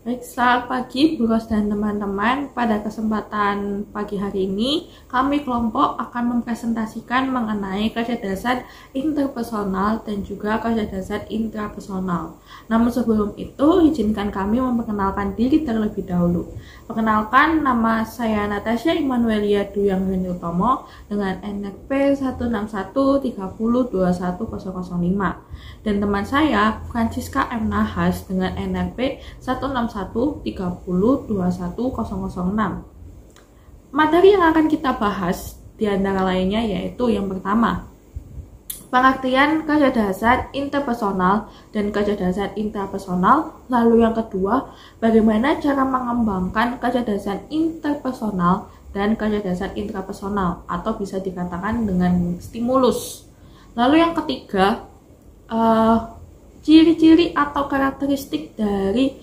Baik, selamat pagi Bu Ros dan teman-teman. Pada kesempatan pagi hari ini, kami kelompok akan mempresentasikan mengenai kecerdasan interpersonal dan juga kecerdasan intrapersonal. Namun sebelum itu, izinkan kami memperkenalkan diri terlebih dahulu. Perkenalkan, nama saya Natasha Immanuelia Duyang Riniltomo dengan NRP 16130210005. Dan teman saya Francisca M. Nahas dengan NRP 16130210006. Materi yang akan kita bahas di antara lainnya yaitu yang pertama, pengertian kecerdasan interpersonal dan kecerdasan intrapersonal. Lalu yang kedua, bagaimana cara mengembangkan kecerdasan interpersonal dan kecerdasan intrapersonal atau bisa dikatakan dengan stimulus. Lalu yang ketiga, ciri-ciri atau karakteristik dari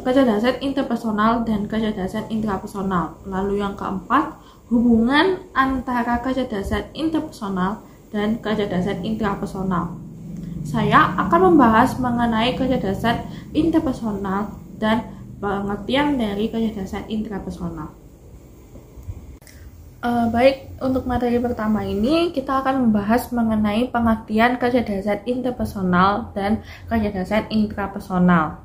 kecerdasan interpersonal dan kecerdasan intrapersonal. Lalu yang keempat, hubungan antara kecerdasan interpersonal dan kecerdasan intrapersonal. Saya akan membahas mengenai kecerdasan interpersonal dan pengertian dari kecerdasan intrapersonal. Baik, untuk materi pertama ini kita akan membahas mengenai pengertian kecerdasan interpersonal dan kecerdasan intrapersonal.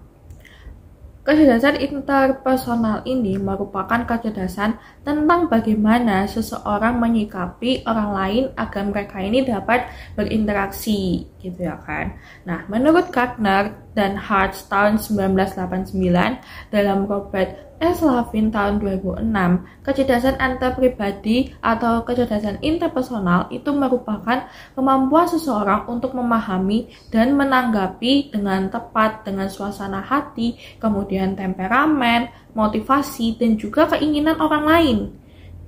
Kecerdasan interpersonal ini merupakan kecerdasan tentang bagaimana seseorang menyikapi orang lain agar mereka ini dapat berinteraksi, gitu ya kan. Nah, menurut Gardner dan Hart tahun 1989, dalam Robert S. Lavin tahun 2006, kecerdasan antarpribadi atau kecerdasan interpersonal itu merupakan kemampuan seseorang untuk memahami dan menanggapi dengan tepat dengan suasana hati, kemudian temperamen, motivasi, dan juga keinginan orang lain.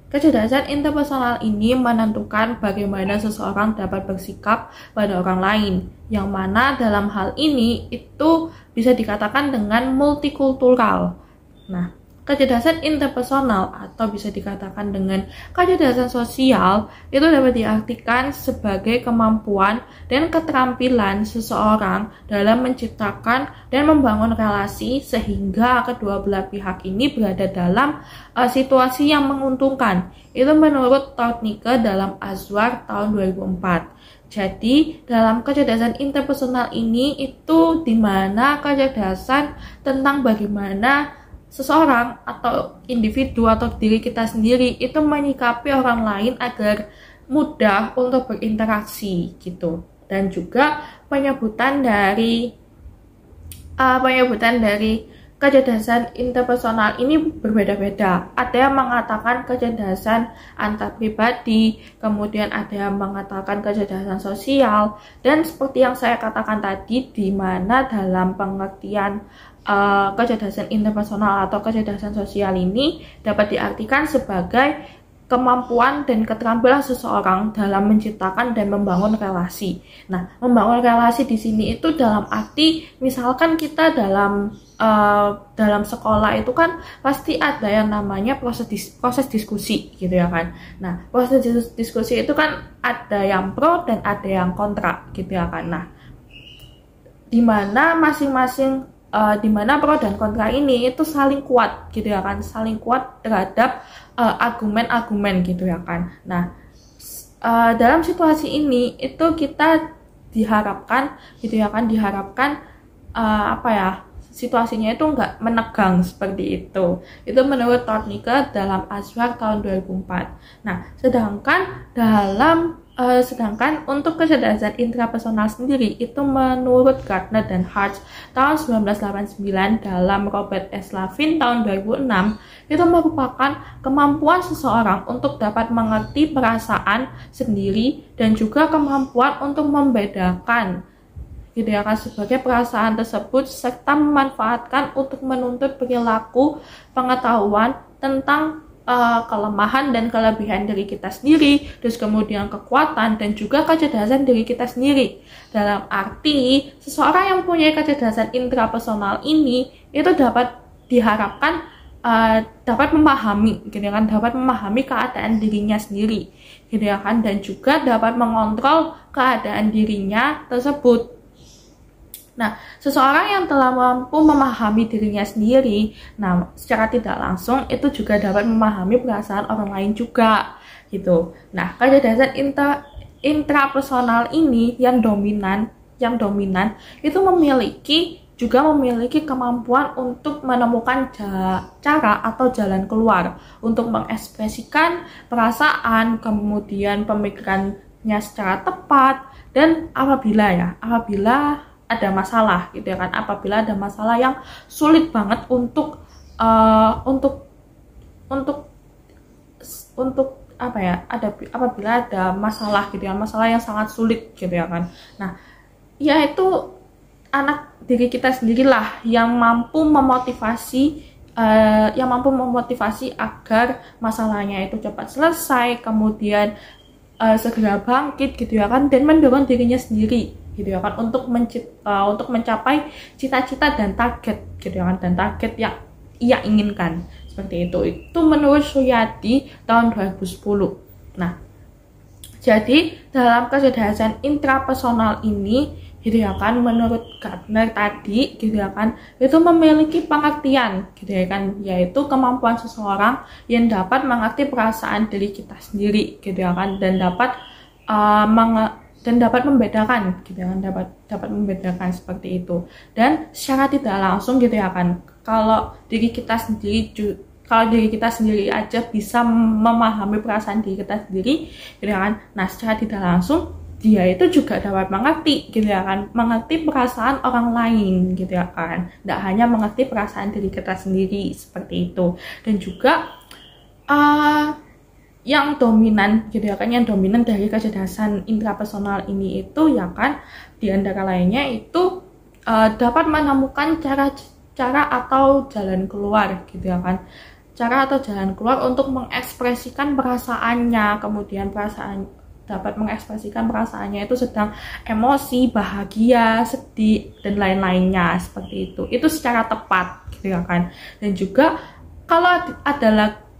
Kecerdasan interpersonal ini menentukan bagaimana seseorang dapat bersikap pada orang lain, yang mana dalam hal ini itu bisa dikatakan dengan multikultural. Nah, kecerdasan interpersonal atau bisa dikatakan dengan kecerdasan sosial itu dapat diartikan sebagai kemampuan dan keterampilan seseorang dalam menciptakan dan membangun relasi sehingga kedua belah pihak ini berada dalam situasi yang menguntungkan. Itu menurut Thornicke dalam Azwar tahun 2004. Jadi, dalam kecerdasan interpersonal ini itu dimana kecerdasan tentang bagaimana seseorang atau individu atau diri kita sendiri itu menyikapi orang lain agar mudah untuk berinteraksi gitu. Dan juga penyebutan dari kecerdasan interpersonal ini berbeda-beda. Ada yang mengatakan kecerdasan antarpribadi, kemudian ada yang mengatakan kecerdasan sosial, dan seperti yang saya katakan tadi, di mana dalam pengertian kecerdasan interpersonal atau kecerdasan sosial ini dapat diartikan sebagai kemampuan dan keterampilan seseorang dalam menciptakan dan membangun relasi. Nah, membangun relasi di sini itu dalam arti misalkan kita dalam sekolah itu kan pasti ada yang namanya proses diskusi gitu ya kan. Nah, proses diskusi itu kan ada yang pro dan ada yang kontra gitu ya kan. Nah, di mana masing-masing di mana pro dan kontra ini itu saling kuat gitu ya kan, saling kuat terhadap argumen-argumen gitu ya kan. Nah, dalam situasi ini itu kita diharapkan gitu ya kan, situasinya itu nggak menegang seperti itu. Itu menurut Thornicke dalam Azwar tahun 2004. Nah, sedangkan untuk kecerdasan intrapersonal sendiri itu menurut Gardner dan Hart tahun 1989 dalam Robert S. Lavin tahun 2006 itu merupakan kemampuan seseorang untuk dapat mengerti perasaan sendiri dan juga kemampuan untuk membedakan gitu ya kan sebagai perasaan tersebut serta memanfaatkan untuk menuntut perilaku pengetahuan tentang kelemahan dan kelebihan diri kita sendiri, terus kemudian kekuatan dan juga kecerdasan diri kita sendiri. Dalam arti, seseorang yang punya kecerdasan intrapersonal ini itu dapat diharapkan dapat memahami, gitu kan, dapat memahami keadaan dirinya sendiri, gitu kan, dan juga dapat mengontrol keadaan dirinya tersebut. Nah, seseorang yang telah mampu memahami dirinya sendiri, nah secara tidak langsung itu juga dapat memahami perasaan orang lain juga, gitu. Nah, kecerdasan intrapersonal ini yang dominan itu juga memiliki kemampuan untuk menemukan cara atau jalan keluar untuk mengekspresikan perasaan, kemudian pemikirannya secara tepat, dan apabila ada masalah gitu ya kan, apabila ada masalah yang sulit banget untuk apa ya, apabila ada masalah gitu ya, masalah yang sangat sulit gitu ya kan. Nah, yaitu diri kita sendirilah yang mampu memotivasi agar masalahnya itu cepat selesai, kemudian segera bangkit gitu ya kan, dan mendorong dirinya sendiri gitu ya kan untuk mencapai cita-cita dan target gitu ya kan, dan target yang ia inginkan seperti itu menurut Suyadi tahun 2010. Nah, jadi dalam kecerdasan intrapersonal ini gitu ya kan, menurut Gardner tadi gitu ya kan, itu memiliki pengertian gitu ya kan, yaitu kemampuan seseorang yang dapat mengerti perasaan diri kita sendiri gitu ya kan, dan dapat membedakan gitu ya kan, dapat membedakan seperti itu. Dan secara tidak langsung gitu ya kan, kalau diri kita sendiri aja bisa memahami perasaan diri kita sendiri gitu ya kan, nah secara tidak langsung dia itu juga dapat mengerti gitu ya kan, mengerti perasaan orang lain gitu ya kan, tidak hanya mengerti perasaan diri kita sendiri seperti itu. Dan juga yang dominan gitu ya kan, yang dominan dari kecerdasan intrapersonal ini itu ya kan, di antara lainnya itu dapat menemukan cara atau jalan keluar gitu ya kan, cara atau jalan keluar untuk mengekspresikan perasaannya, kemudian dapat mengekspresikan perasaannya itu sedang emosi, bahagia, sedih, dan lain-lainnya seperti itu secara tepat gitu ya kan. Dan juga kalau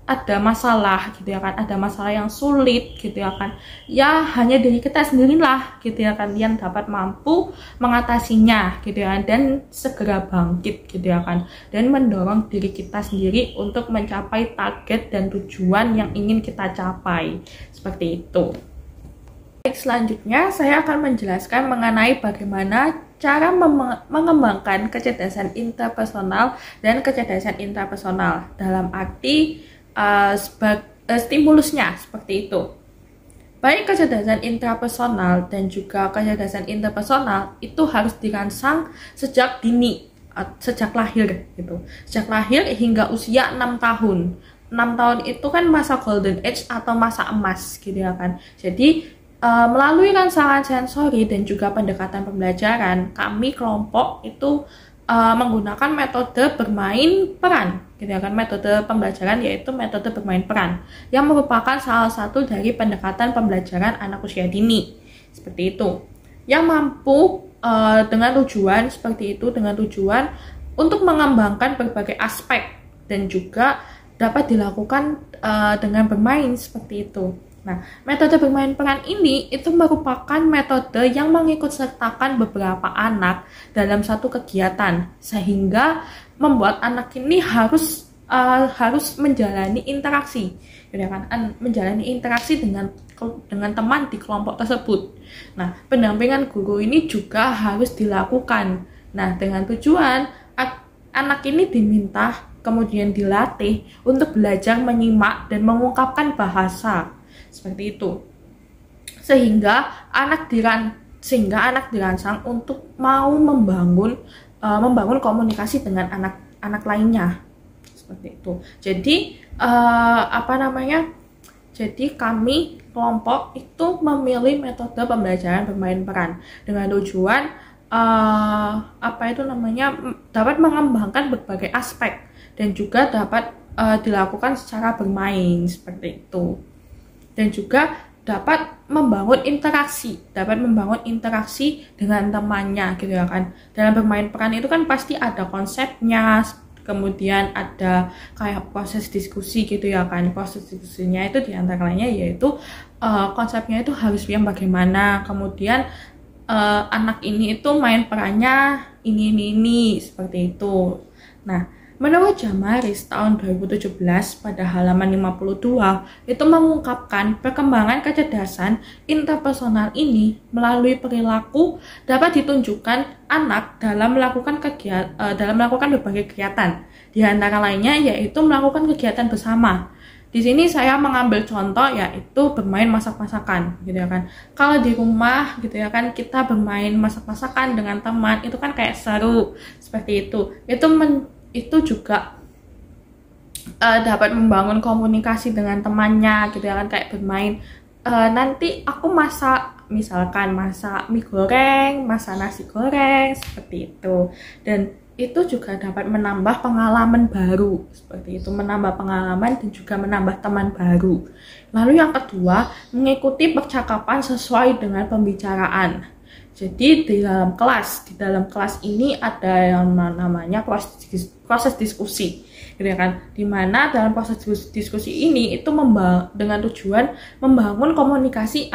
ada masalah gitu ya kan, ada masalah yang sulit gitu ya kan, ya hanya diri kita sendirilah gitu ya kan yang dapat mampu mengatasinya gitu ya, dan segera bangkit gitu ya kan, dan mendorong diri kita sendiri untuk mencapai target dan tujuan yang ingin kita capai seperti itu. Baik, selanjutnya saya akan menjelaskan mengenai bagaimana cara mengembangkan kecerdasan interpersonal dan kecerdasan intrapersonal dalam arti stimulusnya seperti itu. Baik kecerdasan intrapersonal dan juga kecerdasan interpersonal itu harus dirangsang sejak dini, sejak lahir gitu. Sejak lahir hingga usia 6 tahun. 6 tahun itu kan masa golden age atau masa emas gitu ya kan. Jadi melalui rangsangan sensori dan juga pendekatan pembelajaran, kami kelompok itu menggunakan metode bermain peran gitu ya kan, metode pembelajaran yaitu metode bermain peran yang merupakan salah satu dari pendekatan pembelajaran anak usia dini seperti itu, yang mampu dengan tujuan untuk mengembangkan berbagai aspek dan juga dapat dilakukan dengan bermain seperti itu. Nah, metode bermain peran ini itu merupakan metode yang mengikutsertakan beberapa anak dalam satu kegiatan, sehingga membuat anak ini harus menjalani interaksi, ya kan? Menjalani interaksi dengan teman di kelompok tersebut. Nah, pendampingan guru ini juga harus dilakukan. Nah, dengan tujuan anak ini diminta kemudian dilatih untuk belajar menyimak dan mengungkapkan bahasa. Seperti itu, sehingga anak dirangsang untuk mau membangun komunikasi dengan anak lainnya seperti itu. Jadi jadi kami kelompok itu memilih metode pembelajaran bermain peran dengan tujuan dapat mengembangkan berbagai aspek dan juga dapat dilakukan secara bermain seperti itu. Dan juga dapat membangun interaksi dengan temannya gitu ya kan. Dalam bermain peran itu kan pasti ada konsepnya, kemudian ada kayak proses diskusi gitu ya kan. Proses diskusinya itu diantara lainnya yaitu konsepnya itu harus yang bagaimana, kemudian anak ini itu main perannya ini seperti itu. Nah, menurut Jamaris tahun 2017 pada halaman 52 itu mengungkapkan perkembangan kecerdasan interpersonal ini melalui perilaku dapat ditunjukkan anak dalam melakukan berbagai kegiatan. Di antara lainnya yaitu melakukan kegiatan bersama. Di sini saya mengambil contoh yaitu bermain masak-masakan gitu ya kan. Kalau di rumah gitu ya kan kita bermain masak-masakan dengan teman itu kan kayak seru seperti itu. Itu juga dapat membangun komunikasi dengan temannya gitu ya kan, kayak bermain nanti aku misalkan masak mie goreng, masak nasi goreng seperti itu. Dan itu juga dapat menambah pengalaman baru seperti itu, menambah pengalaman dan juga menambah teman baru. Lalu yang kedua, mengikuti percakapan sesuai dengan pembicaraan. Jadi di dalam kelas ini ada yang namanya proses diskusi gitu kan, dimana dalam proses diskusi ini itu dengan tujuan membangun komunikasi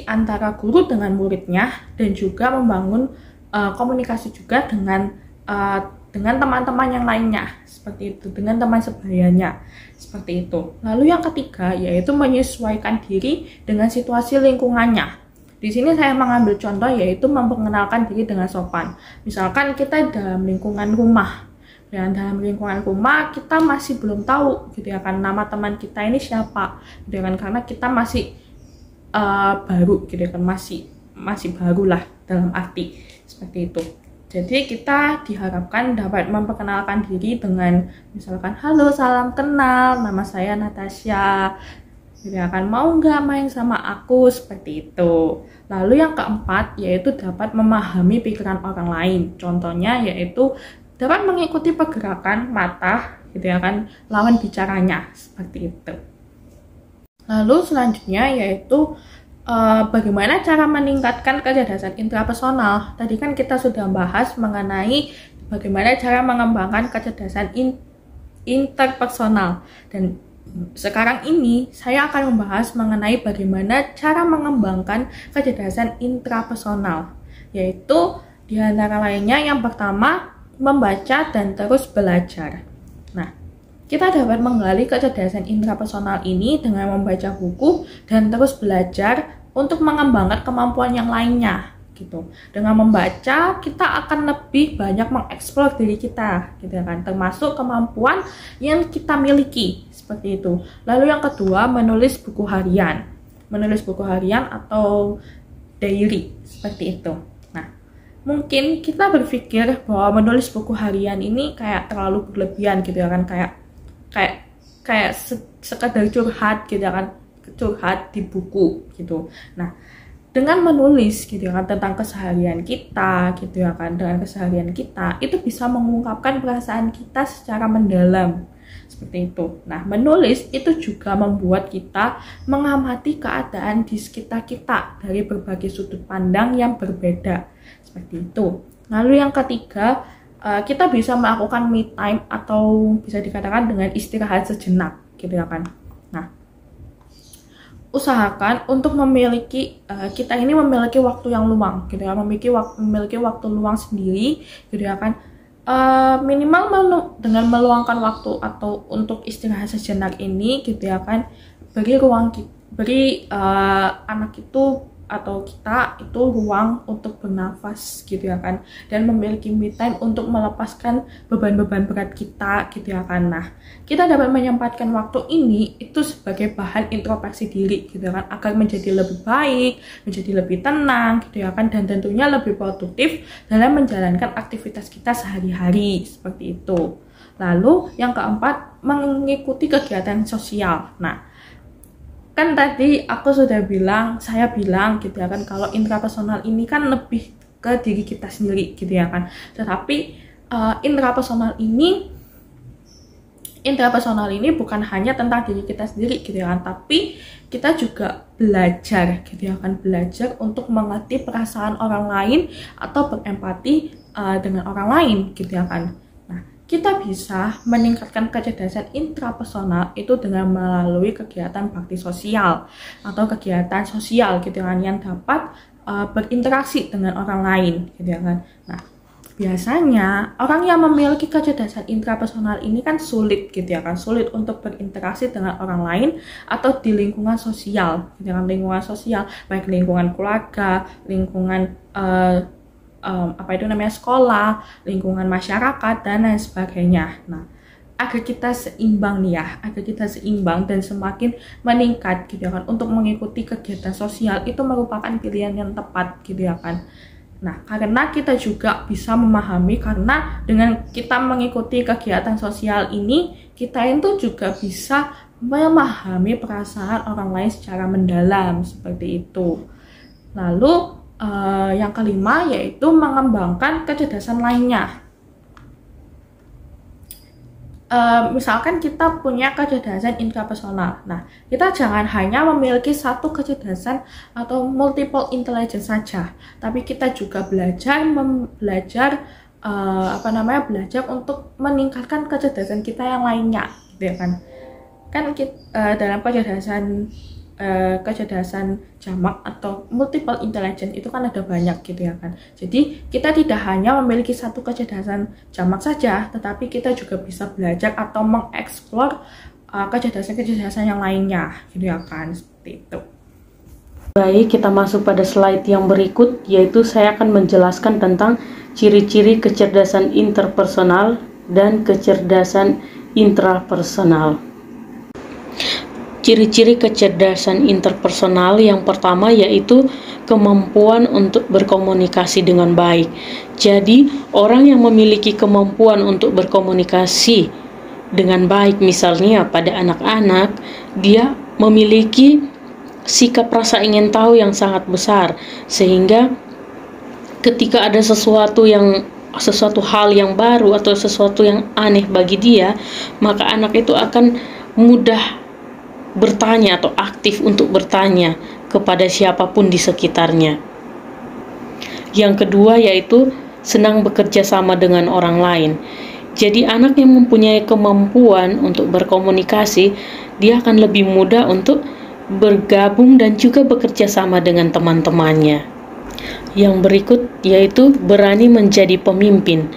antara guru dengan muridnya, dan juga membangun komunikasi juga dengan teman-teman yang lainnya seperti itu, dengan teman sebayanya seperti itu. Lalu yang ketiga yaitu menyesuaikan diri dengan situasi lingkungannya. Di sini saya mengambil contoh yaitu memperkenalkan diri dengan sopan. Misalkan kita dalam lingkungan rumah, dan dalam lingkungan rumah kita masih belum tahu gitu ya kan nama teman kita ini siapa gitu kan, karena kita masih baru gitu kan, masih barulah dalam arti seperti itu. Jadi kita diharapkan dapat memperkenalkan diri dengan misalkan halo, salam kenal, nama saya Natasha gitu ya kan, mau nggak main sama aku seperti itu. Lalu yang keempat yaitu dapat memahami pikiran orang lain. Contohnya yaitu dapat mengikuti pergerakan mata gitu ya kan lawan bicaranya seperti itu. Lalu selanjutnya yaitu bagaimana cara meningkatkan kecerdasan intrapersonal. Tadi kan kita sudah bahas mengenai bagaimana cara mengembangkan kecerdasan interpersonal, dan sekarang ini saya akan membahas mengenai bagaimana cara mengembangkan kecerdasan intrapersonal, yaitu di antara lainnya yang pertama membaca dan terus belajar. Nah, kita dapat menggali kecerdasan intrapersonal ini dengan membaca buku dan terus belajar untuk mengembangkan kemampuan yang lainnya gitu. Dengan membaca, kita akan lebih banyak mengeksplor diri kita gitu kan, termasuk kemampuan yang kita miliki seperti itu. Lalu yang kedua, menulis buku harian. Menulis buku harian atau diary seperti itu. Nah, mungkin kita berpikir bahwa menulis buku harian ini kayak terlalu berlebihan gitu ya kan, kayak sekedar curhat gitu ya kan, curhat di buku gitu. Nah, dengan menulis gitu ya kan tentang keseharian kita gitu ya kan, dengan keseharian kita itu bisa mengungkapkan perasaan kita secara mendalam seperti itu. Nah, menulis itu juga membuat kita mengamati keadaan di sekitar kita dari berbagai sudut pandang yang berbeda seperti itu. Lalu yang ketiga, kita bisa melakukan me time atau bisa dikatakan dengan istirahat sejenak gitu ya kan. Nah, usahakan untuk kita ini memiliki waktu yang luang gitu ya, memiliki waktu luang sendiri gitu ya kan, minimal dengan meluangkan waktu atau untuk istirahat sejenak ini gitu ya kan, beri anak itu atau kita itu ruang untuk bernafas gitu ya kan, dan memiliki me time untuk melepaskan beban-beban berat kita gitu ya kan. Nah, kita dapat menyempatkan waktu ini itu sebagai bahan introspeksi diri gitu ya kan, agar menjadi lebih baik, menjadi lebih tenang gitu ya kan, dan tentunya lebih produktif dalam menjalankan aktivitas kita sehari-hari seperti itu. Lalu yang keempat, mengikuti kegiatan sosial. Nah, kan tadi saya bilang gitu ya kan, kalau intrapersonal ini kan lebih ke diri kita sendiri gitu ya kan. Tetapi intrapersonal ini bukan hanya tentang diri kita sendiri gitu ya kan, tapi kita juga belajar gitu ya kan, belajar untuk mengerti perasaan orang lain atau berempati dengan orang lain gitu ya kan. Nah, kita bisa meningkatkan kecerdasan intrapersonal itu dengan melalui kegiatan bakti sosial atau kegiatan sosial gitu kan, yang dapat berinteraksi dengan orang lain gitu ya kan. Nah, biasanya orang yang memiliki kecerdasan intrapersonal ini kan sulit gitu ya kan, sulit untuk berinteraksi dengan orang lain atau di lingkungan sosial gitu kan, lingkungan sosial baik lingkungan keluarga, lingkungan sekolah, lingkungan masyarakat dan lain sebagainya. Nah, agar kita seimbang nih ya, agar kita seimbang dan semakin meningkat gitu ya kan, untuk mengikuti kegiatan sosial itu merupakan pilihan yang tepat gitu ya kan. Nah, karena kita juga bisa memahami, karena dengan kita mengikuti kegiatan sosial ini, kita itu juga bisa memahami perasaan orang lain secara mendalam seperti itu. Lalu yang kelima yaitu mengembangkan kecerdasan lainnya. Misalkan kita punya kecerdasan intrapersonal. Nah, kita jangan hanya memiliki satu kecerdasan atau multiple intelligence saja, tapi kita juga belajar untuk meningkatkan kecerdasan kita yang lainnya, gitu ya kan? Kan kita, dalam kecerdasan jamak atau multiple intelligence itu kan ada banyak gitu ya kan. Jadi kita tidak hanya memiliki satu kecerdasan jamak saja, tetapi kita juga bisa belajar atau mengeksplor kecerdasan-kecerdasan yang lainnya gitu ya kan, seperti itu. Baik, kita masuk pada slide yang berikut, yaitu saya akan menjelaskan tentang ciri-ciri kecerdasan interpersonal dan kecerdasan intrapersonal. Ciri-ciri kecerdasan interpersonal yang pertama yaitu kemampuan untuk berkomunikasi dengan baik. Jadi, orang yang memiliki kemampuan untuk berkomunikasi dengan baik, misalnya pada anak-anak, dia memiliki sikap rasa ingin tahu yang sangat besar, sehingga ketika ada sesuatu hal yang baru atau sesuatu yang aneh bagi dia, maka anak itu akan mudah bertanya atau aktif untuk bertanya kepada siapapun di sekitarnya. Yang kedua yaitu senang bekerja sama dengan orang lain. Jadi anak yang mempunyai kemampuan untuk berkomunikasi, dia akan lebih mudah untuk bergabung dan juga bekerja sama dengan teman-temannya. Yang berikut yaitu berani menjadi pemimpin.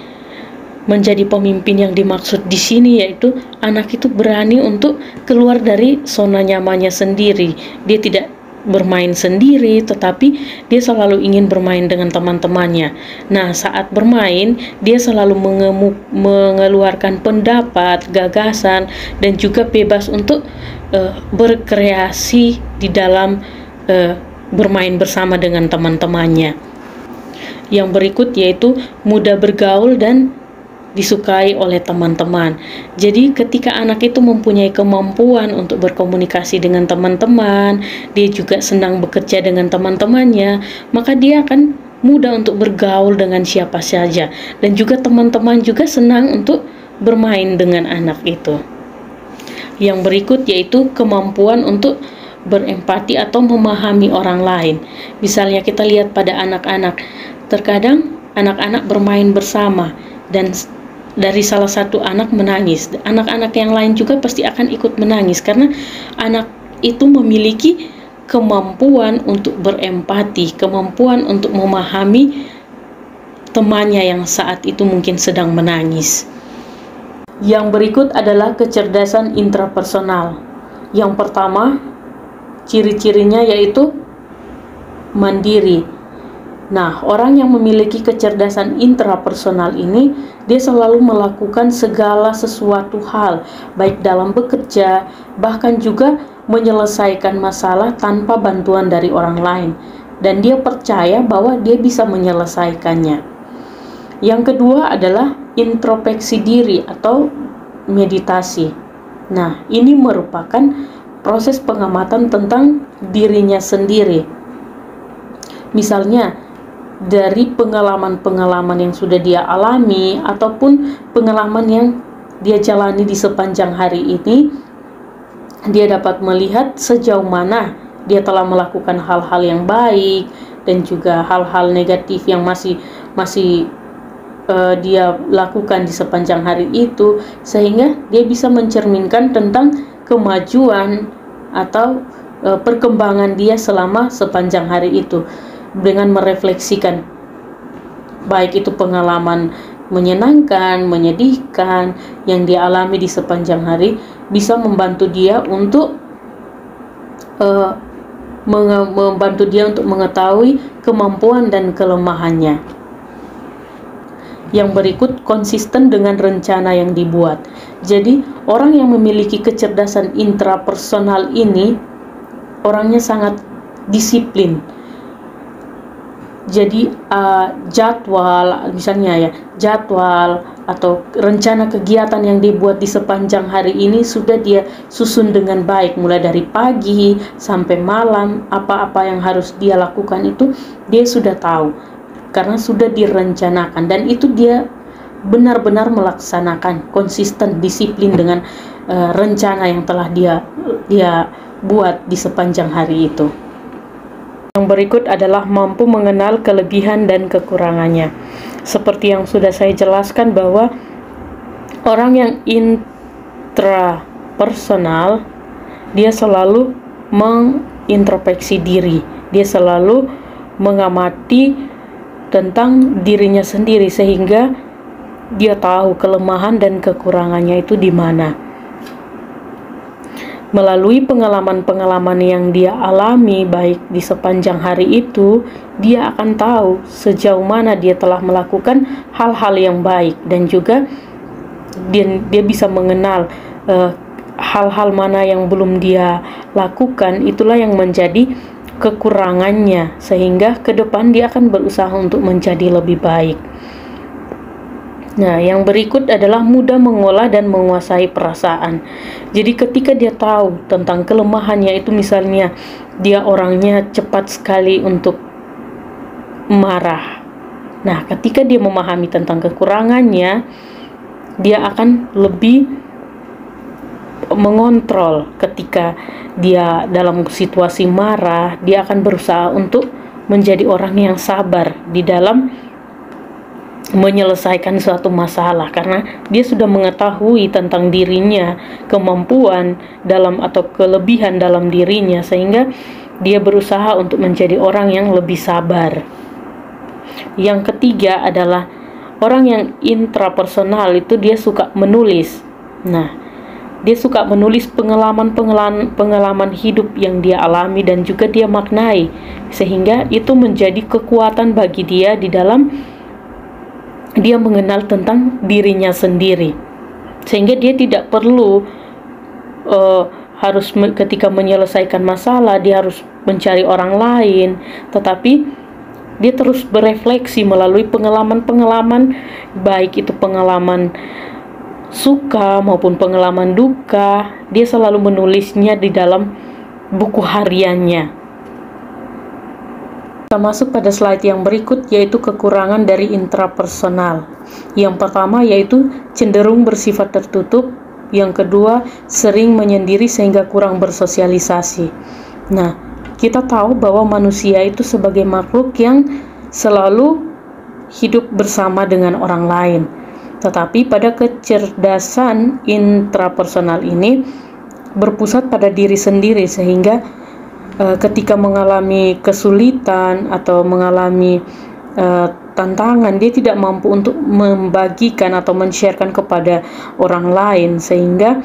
Menjadi pemimpin yang dimaksud di sini yaitu anak itu berani untuk keluar dari zona nyamannya sendiri. Dia tidak bermain sendiri, tetapi dia selalu ingin bermain dengan teman-temannya. Nah, saat bermain, dia selalu mengeluarkan pendapat, gagasan, dan juga bebas untuk berkreasi di dalam bermain bersama dengan teman-temannya. Yang berikut yaitu mudah bergaul dan disukai oleh teman-teman. Jadi ketika anak itu mempunyai kemampuan untuk berkomunikasi dengan teman-teman, dia juga senang bekerja dengan teman-temannya, maka dia akan mudah untuk bergaul dengan siapa saja, dan juga teman-teman juga senang untuk bermain dengan anak itu. Yang berikut yaitu kemampuan untuk berempati atau memahami orang lain. Misalnya kita lihat pada anak-anak, terkadang anak-anak bermain bersama dan dari salah satu anak menangis, anak-anak yang lain juga pasti akan ikut menangis karena anak itu memiliki kemampuan untuk berempati, kemampuan untuk memahami temannya yang saat itu mungkin sedang menangis. Yang berikut adalah kecerdasan intrapersonal. Yang pertama, ciri-cirinya yaitu mandiri. Nah, orang yang memiliki kecerdasan intrapersonal ini, dia selalu melakukan segala sesuatu hal, baik dalam bekerja, bahkan juga menyelesaikan masalah tanpa bantuan dari orang lain. Dan dia percaya bahwa dia bisa menyelesaikannya. Yang kedua adalah introspeksi diri atau meditasi. Nah, ini merupakan proses pengamatan tentang dirinya sendiri. Misalnya, dari pengalaman-pengalaman yang sudah dia alami ataupun pengalaman yang dia jalani di sepanjang hari ini, dia dapat melihat sejauh mana dia telah melakukan hal-hal yang baik dan juga hal-hal negatif yang masih dia lakukan di sepanjang hari itu, sehingga dia bisa mencerminkan tentang kemajuan atau perkembangan dia selama sepanjang hari itu, dengan merefleksikan baik itu pengalaman menyenangkan, menyedihkan yang dia alami di sepanjang hari, bisa membantu dia untuk mengetahui kemampuan dan kelemahannya. Yang berikut, konsisten dengan rencana yang dibuat. Jadi orang yang memiliki kecerdasan intrapersonal ini orangnya sangat disiplin. Jadi jadwal atau rencana kegiatan yang dibuat di sepanjang hari ini sudah dia susun dengan baik, mulai dari pagi sampai malam. Apa-apa yang harus dia lakukan itu dia sudah tahu, karena sudah direncanakan, dan itu dia benar-benar melaksanakan, konsisten, disiplin dengan rencana yang telah dia buat di sepanjang hari itu. Yang berikut adalah mampu mengenal kelebihan dan kekurangannya. Seperti yang sudah saya jelaskan, bahwa orang yang intrapersonal, dia selalu mengintrospeksi diri, dia selalu mengamati tentang dirinya sendiri, sehingga dia tahu kelemahan dan kekurangannya itu di mana. Melalui pengalaman-pengalaman yang dia alami baik di sepanjang hari itu, dia akan tahu sejauh mana dia telah melakukan hal-hal yang baik, dan juga dia bisa mengenal hal-hal mana yang belum dia lakukan. Itulah yang menjadi kekurangannya, sehingga ke depan dia akan berusaha untuk menjadi lebih baik. Nah, yang berikut adalah mudah mengolah dan menguasai perasaan. Jadi ketika dia tahu tentang kelemahannya itu, misalnya dia orangnya cepat sekali untuk marah. Nah, ketika dia memahami tentang kekurangannya, dia akan lebih mengontrol. Ketika dia dalam situasi marah, dia akan berusaha untuk menjadi orang yang sabar di dalam menyelesaikan suatu masalah, karena dia sudah mengetahui tentang dirinya, kemampuan dalam atau kelebihan dalam dirinya, sehingga dia berusaha untuk menjadi orang yang lebih sabar. Yang ketiga adalah orang yang intrapersonal itu dia suka menulis. Nah, dia suka menulis pengalaman hidup yang dia alami dan juga dia maknai, sehingga itu menjadi kekuatan bagi dia di dalam dia mengenal tentang dirinya sendiri, sehingga dia tidak perlu ketika menyelesaikan masalah dia harus mencari orang lain, tetapi dia terus berefleksi melalui pengalaman-pengalaman, baik itu pengalaman suka maupun pengalaman duka. Dia selalu menulisnya di dalam buku hariannya. Kita masuk pada slide yang berikut, yaitu kekurangan dari intrapersonal. Yang pertama yaitu cenderung bersifat tertutup. Yang kedua, sering menyendiri sehingga kurang bersosialisasi. Nah, kita tahu bahwa manusia itu sebagai makhluk yang selalu hidup bersama dengan orang lain. Tetapi pada kecerdasan intrapersonal ini berpusat pada diri sendiri, sehingga ketika mengalami kesulitan atau mengalami tantangan, dia tidak mampu untuk membagikan atau men-sharekan kepada orang lain, sehingga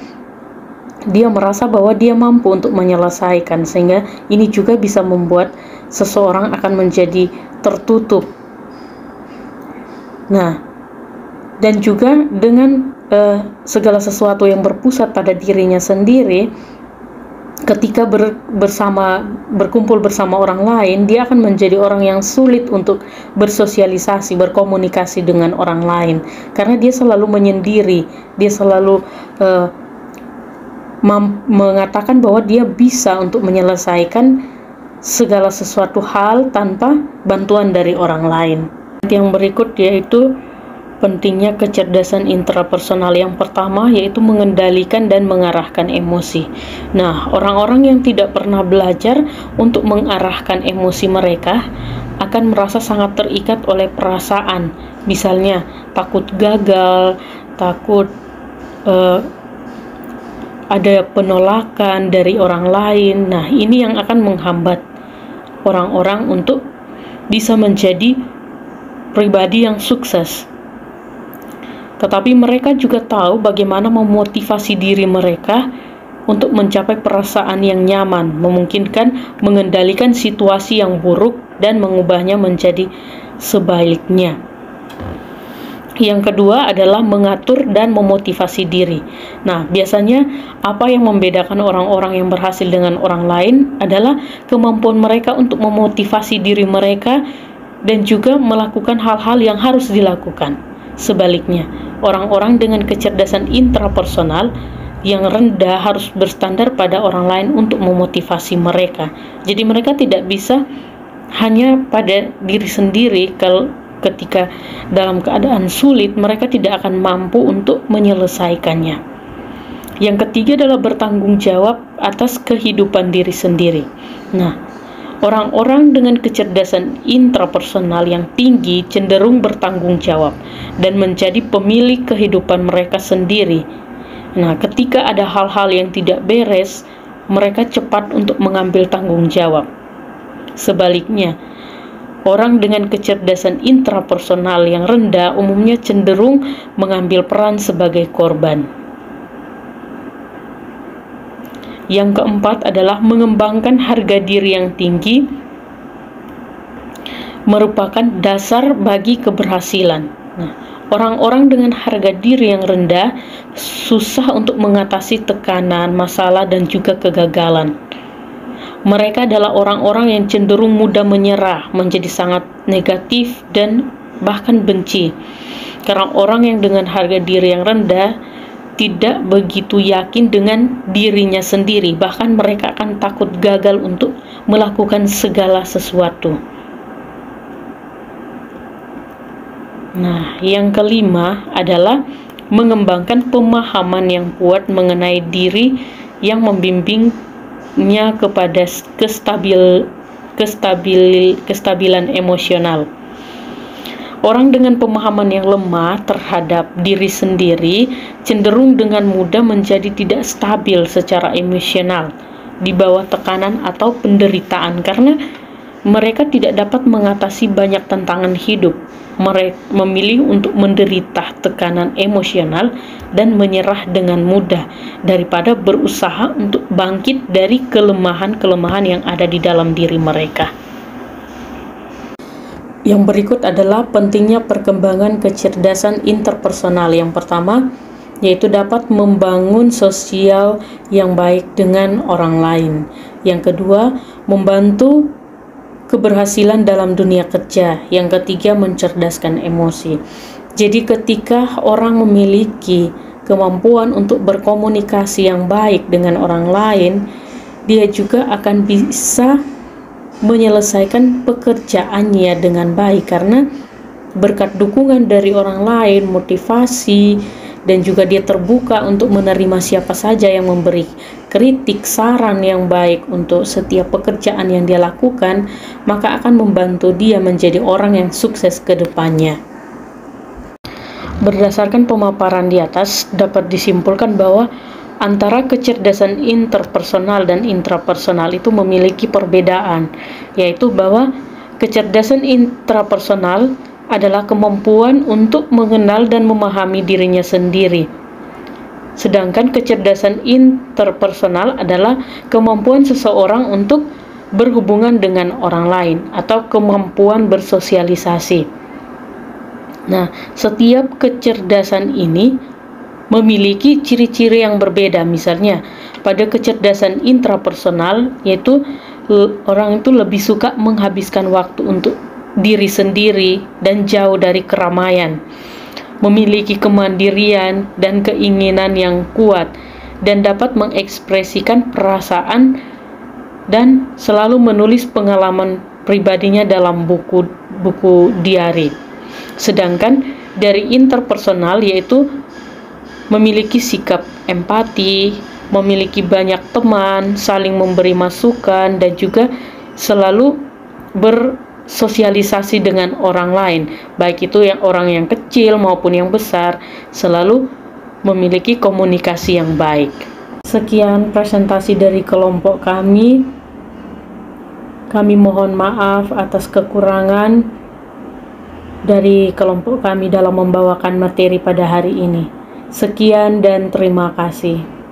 dia merasa bahwa dia mampu untuk menyelesaikan, sehingga ini juga bisa membuat seseorang akan menjadi tertutup. Nah, dan juga dengan segala sesuatu yang berpusat pada dirinya sendiri, ketika berkumpul bersama orang lain, dia akan menjadi orang yang sulit untuk bersosialisasi, berkomunikasi dengan orang lain, karena dia selalu menyendiri. Dia selalu mengatakan bahwa dia bisa untuk menyelesaikan segala sesuatu hal tanpa bantuan dari orang lain. Yang berikut yaitu pentingnya kecerdasan intrapersonal. Yang pertama yaitu mengendalikan dan mengarahkan emosi. Nah, orang-orang yang tidak pernah belajar untuk mengarahkan emosi mereka akan merasa sangat terikat oleh perasaan, misalnya takut gagal, takut ada penolakan dari orang lain. Nah, ini yang akan menghambat orang-orang untuk bisa menjadi pribadi yang sukses. Tetapi mereka juga tahu bagaimana memotivasi diri mereka untuk mencapai perasaan yang nyaman, memungkinkan mengendalikan situasi yang buruk dan mengubahnya menjadi sebaiknya. Yang kedua adalah mengatur dan memotivasi diri. Nah, biasanya apa yang membedakan orang-orang yang berhasil dengan orang lain adalah kemampuan mereka untuk memotivasi diri mereka dan juga melakukan hal-hal yang harus dilakukan. Sebaliknya, orang-orang dengan kecerdasan intrapersonal yang rendah harus berstandar pada orang lain untuk memotivasi mereka. Jadi mereka tidak bisa hanya pada diri sendiri. Kalau ketika dalam keadaan sulit, mereka tidak akan mampu untuk menyelesaikannya. Yang ketiga adalah bertanggung jawab atas kehidupan diri sendiri. Nah, orang-orang dengan kecerdasan intrapersonal yang tinggi cenderung bertanggung jawab dan menjadi pemilik kehidupan mereka sendiri. Nah, ketika ada hal-hal yang tidak beres, mereka cepat untuk mengambil tanggung jawab. Sebaliknya, orang dengan kecerdasan intrapersonal yang rendah umumnya cenderung mengambil peran sebagai korban. Yang keempat adalah mengembangkan harga diri yang tinggi merupakan dasar bagi keberhasilan. Nah, orang-orang dengan harga diri yang rendah susah untuk mengatasi tekanan, masalah, dan juga kegagalan. Mereka adalah orang-orang yang cenderung mudah menyerah, menjadi sangat negatif dan bahkan benci. Karena orang yang dengan harga diri yang rendah tidak begitu yakin dengan dirinya sendiri, bahkan mereka akan takut gagal untuk melakukan segala sesuatu. Nah, yang kelima adalah mengembangkan pemahaman yang kuat mengenai diri yang membimbingnya kepada kestabilan emosional. Orang dengan pemahaman yang lemah terhadap diri sendiri cenderung dengan mudah menjadi tidak stabil secara emosional, di bawah tekanan atau penderitaan karena mereka tidak dapat mengatasi banyak tantangan hidup. Mereka memilih untuk menderita tekanan emosional dan menyerah dengan mudah daripada berusaha untuk bangkit dari kelemahan-kelemahan yang ada di dalam diri mereka. Yang berikut adalah pentingnya perkembangan kecerdasan interpersonal. Yang pertama, yaitu dapat membangun sosial yang baik dengan orang lain. Yang kedua, membantu keberhasilan dalam dunia kerja. Yang ketiga, mencerdaskan emosi. Jadi ketika orang memiliki kemampuan untuk berkomunikasi yang baik dengan orang lain, dia juga akan bisa menyelesaikan pekerjaannya dengan baik karena berkat dukungan dari orang lain, motivasi, dan juga dia terbuka untuk menerima siapa saja yang memberi kritik, saran yang baik untuk setiap pekerjaan yang dia lakukan, maka akan membantu dia menjadi orang yang sukses ke depannya. Berdasarkan pemaparan di atas, dapat disimpulkan bahwa antara kecerdasan interpersonal dan intrapersonal itu memiliki perbedaan, yaitu bahwa kecerdasan intrapersonal adalah kemampuan untuk mengenal dan memahami dirinya sendiri. Sedangkan kecerdasan interpersonal adalah kemampuan seseorang untuk berhubungan dengan orang lain atau kemampuan bersosialisasi. Nah, setiap kecerdasan ini memiliki ciri-ciri yang berbeda. Misalnya, pada kecerdasan intrapersonal, yaitu orang itu lebih suka menghabiskan waktu untuk diri sendiri dan jauh dari keramaian, memiliki kemandirian dan keinginan yang kuat, dan dapat mengekspresikan perasaan dan selalu menulis pengalaman pribadinya dalam buku diari. Sedangkan dari interpersonal, yaitu memiliki sikap empati, memiliki banyak teman, saling memberi masukan, dan juga selalu sosialisasi dengan orang lain, baik itu orang yang kecil maupun yang besar, selalu memiliki komunikasi yang baik. Sekian presentasi dari kelompok kami. Kami mohon maaf atas kekurangan dari kelompok kami dalam membawakan materi pada hari ini. Sekian dan terima kasih.